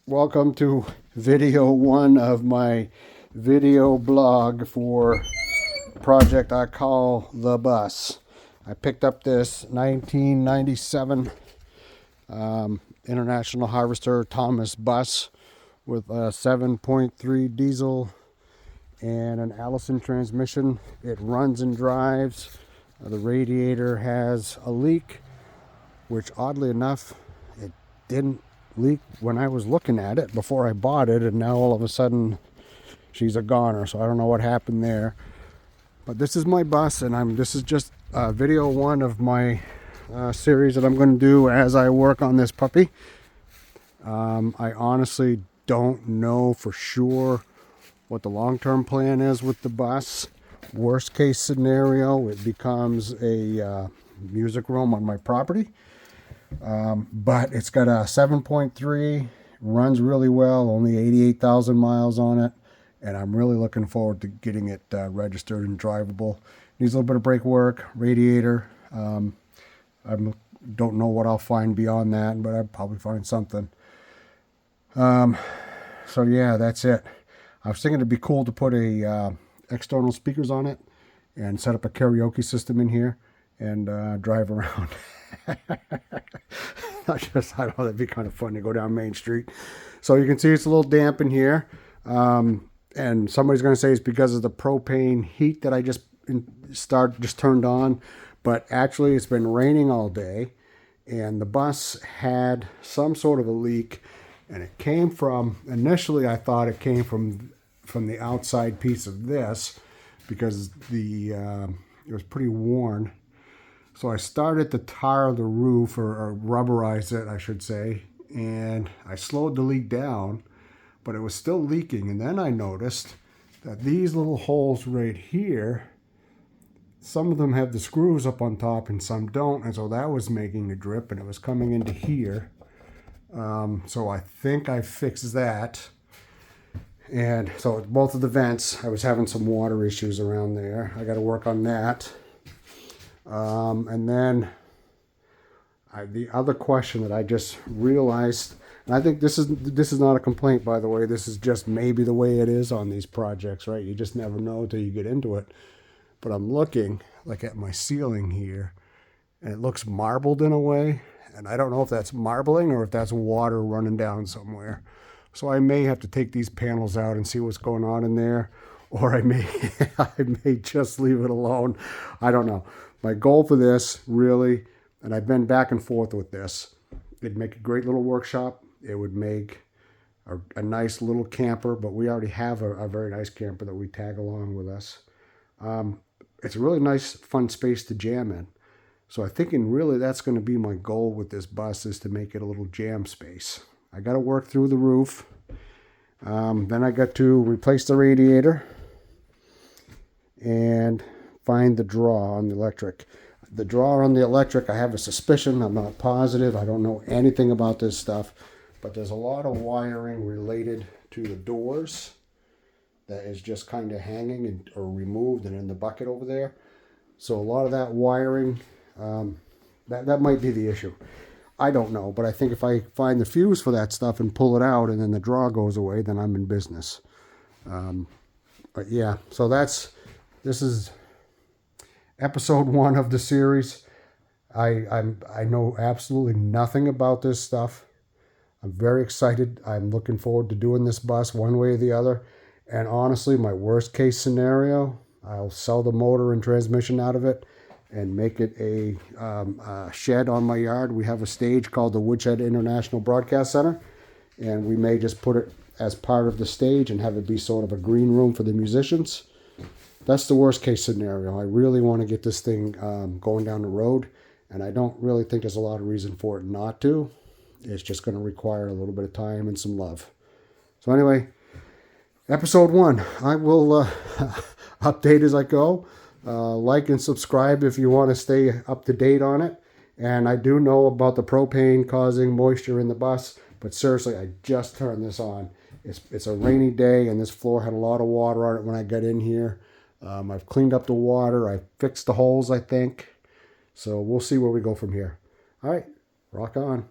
Welcome to video one of my video blog for a project I call The Bus. I picked up this 1997 International Harvester Thomas bus with a 7.3 diesel and an Allison transmission. It runs and drives. The radiator has a leak, which oddly enough, it didn't leak when I was looking at it before I bought it, and now all of a sudden she's a goner, so I don't know what happened there. But this is my bus, and this is just video one of my series that I'm going to do as I work on this puppy. I honestly don't know for sure what the long-term plan is with the bus. Worst case scenario, it becomes a music room on my property. But it's got a 7.3, runs really well, only 88,000 miles on it, and I'm really looking forward to getting it registered and drivable. Needs a little bit of brake work, radiator. I don't know what I'll find beyond that, but I'll probably find something. So yeah, that's it. I was thinking it'd be cool to put a external speakers on it and set up a karaoke system in here and drive around. I don't know, that'd be kind of fun to go down Main Street. So you can see it's a little damp in here. And somebody's going to say it's because of the propane heat that I just turned on. But actually it's been raining all day, and the bus had some sort of a leak, and it came from, initially I thought it came from the outside piece of this, because it was pretty worn. So I started to tar the roof, or rubberize it, I should say, and I slowed the leak down, but it was still leaking. And then I noticed that these little holes right here, some of them have the screws up on top and some don't, and so that was making the drip, and it was coming into here. So I think I fixed that. And so both of the vents, I was having some water issues around there. I got to work on that. And then the other question that I just realized, and I think this is not a complaint, by the way. This is just maybe the way it is on these projects, right? You just never know until you get into it. But I'm looking like at my ceiling here, and it looks marbled in a way. And I don't know if that's marbling or if that's water running down somewhere. So I may have to take these panels out and see what's going on in there, or I may just leave it alone. I don't know. My goal for this, really, and I've been back and forth with this, it'd make a great little workshop. It would make a nice little camper, but we already have a very nice camper that we tag along with us. It's a really nice, fun space to jam in. So I'm thinking really that's going to be my goal with this bus, is to make it a little jam space. I got to work through the roof. Then I got to replace the radiator and find the draw on the electric. The draw on the electric, I have a suspicion. I'm not positive. I don't know anything about this stuff. But there's a lot of wiring related to the doors that is just kind of hanging or removed and in the bucket over there. So a lot of that wiring, that might be the issue. I don't know, but I think if I find the fuse for that stuff and pull it out and then the draw goes away, then I'm in business. But yeah, so this is episode one of the series. I know absolutely nothing about this stuff. I'm very excited. I'm looking forward to doing this bus one way or the other. And honestly, my worst case scenario, I'll sell the motor and transmission out of it and make it a shed on my yard. We have a stage called the Woodshed International Broadcast Center, and we may just put it as part of the stage and have it be sort of a green room for the musicians. That's the worst case scenario. I really want to get this thing going down the road, and I don't really think there's a lot of reason for it not to. It's just going to require a little bit of time and some love. So anyway, episode one. I will update as I go. Like and subscribe if you want to stay up to date on it. And I do know about the propane causing moisture in the bus, but seriously, I just turned this on. It's a rainy day, and this floor had a lot of water on it when I got in here. I've cleaned up the water. I fixed the holes, I think. So we'll see where we go from here. All right, rock on.